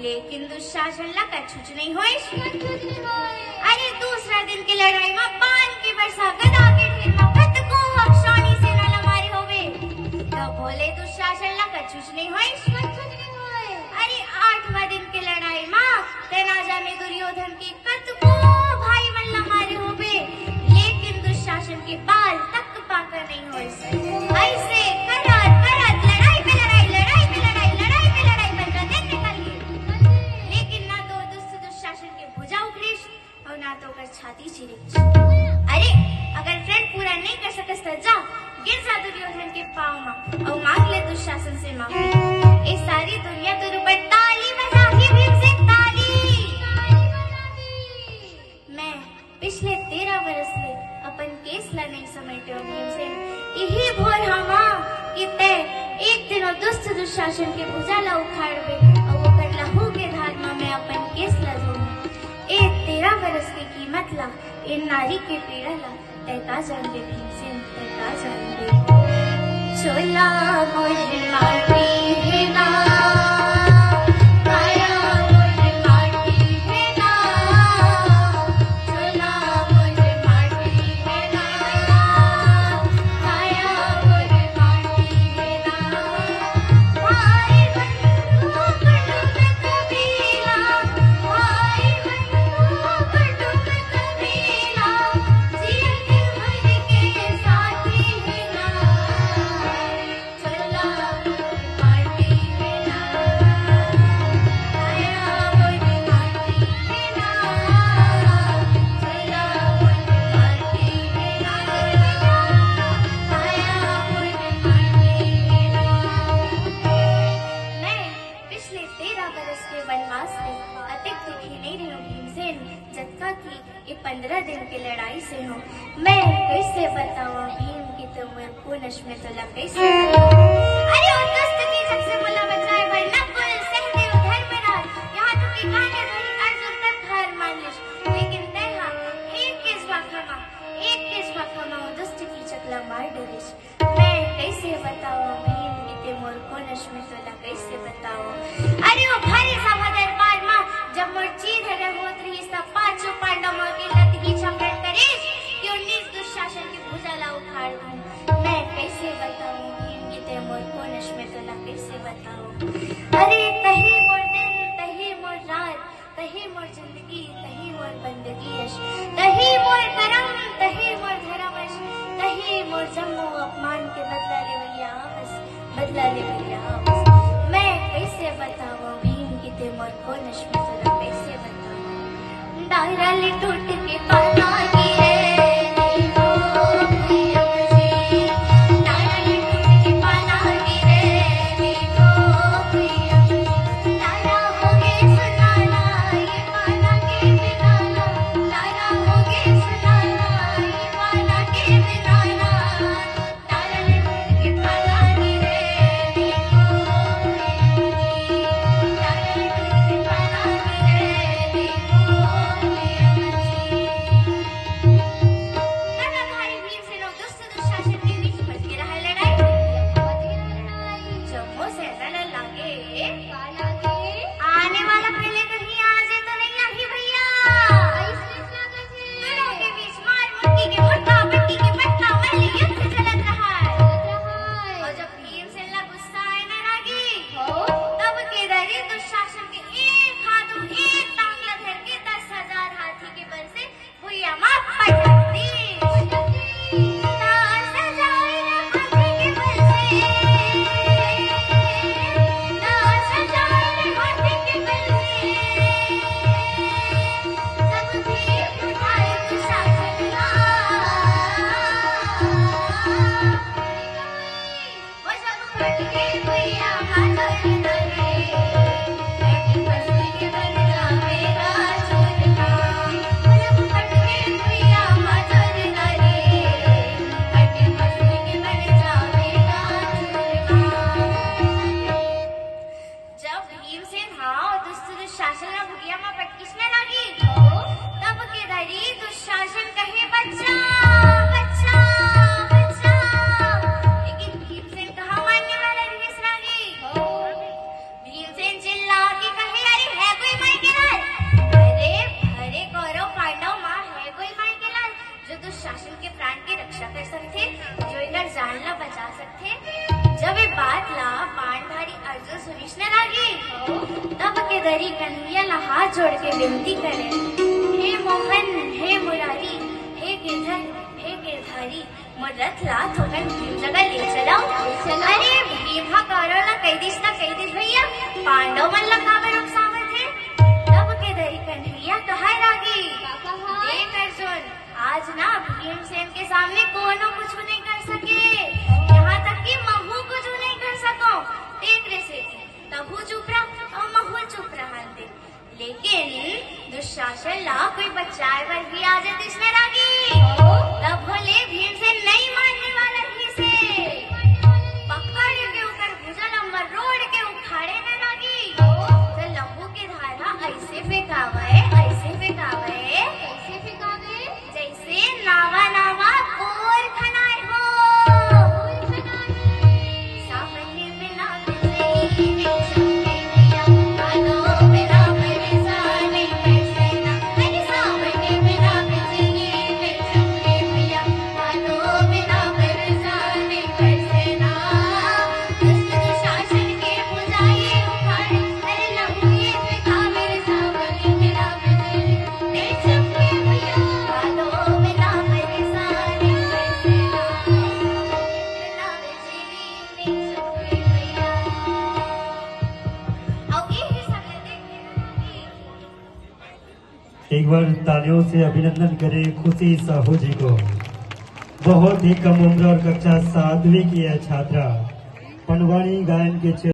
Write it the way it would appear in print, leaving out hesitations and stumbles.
लेकिन दुशासन ला कछुच नहीं होई। अरे दूसरा दिन की लड़ाई में पान की वर्षा गदा के ढेर में कत को अक्षौणी सेना ला मारे होवे। तो बोले दुशासन ला कछुच नहीं होई। अरे 8वां दिन की लड़ाई में तेनाजा में दुर्योधन की कत को भाई मन ला मारे होवे, लेकिन दुशासन के बाल तक पाकर नहीं होई। ऐसे करार करार लड़ाई पे लड़ाई, लड़ाई पे लड़ाई, लड़ाई पे लड़ाई बनकर दिन निकल गई। लेकिन ना तो दुशासन के भुजा उखड़ी और ना तो कर छाती चिरी। अरे अगर फ्रेंड पूरा नहीं कर सकस तो जा गिर जा दुर्योधन के पाँव में और मांग ले दुशासन से माफी। ये सारी दुनिया तेरे ऊपर ताली बजा ही भीम से ताली। मैं पिछले 13 बरस में अपन केस ला नहीं समेटे भीम से यही भोर हमा कि तय एक दिन दुष्ट दुशासन के भुजा ला उखाड़बे और वो कर लहू के धार में मैं अपन केस ला धोऊं। ए 13 बरस की कीमत ला इन नारी के पीड़ा ला तय का जान दे भीम से, तय का जान दे। चोला मुझ माटी है ना, कन्हैया ला हाथ जोड़ के विनती करे, हे मोहन, हे मुरारी, हे गिरधर, हे गिरधारी, मोर रथ ला थोकन भीम जगह ले चलाओ। अरे भीम हा कौरव ला कई दिस भैया, पांडव मन ला काबर उकसावत है। तब के दरी कन्हैया कहाय रागी, देख अर्जुन, आज ना भीमसेन के सामने कोनो कुछ नहीं कर सके, यहाँ तक कि महू कुछ नहीं कर सको। देख रे से तबू चुप रहा और महू चुप रहा थे, लेकिन दुशासन ला कोई बचाए पर भी आ जाते इसमें रागी। तब बोले भीमसेन नहीं मानने वाला ही से पकड़ के ऊपर भुजा लंबा रोड के उखाड़े न रागी। तो लंबू के धारा ऐसे फेंकावे, ऐसे फेंकावे, ऐसे फेंकावे जैसे नावा नावा कोर खनाए हो। सामने बिना बिजली चमके भैया, कानों बिना बरसाने बरसेना। मेरे सामने बिना बिजली चमके भैया, कानों बिना बरसाने बरसेना। दुष्ट दुशासन के भुजाएं उखाड़े, अरे लंबू ये फेंकावे सामने बिना बिजली चमके भैया, कानों बिना बरसाने बरसेना। बिना बिजली चमके भैया। अब ये ही सब देखे एक बार तालियों से अभिनंदन करें खुशी साहू जी को। बहुत ही कम उम्र और कक्षा 7वीं की यह छात्रा पनवाणी गायन के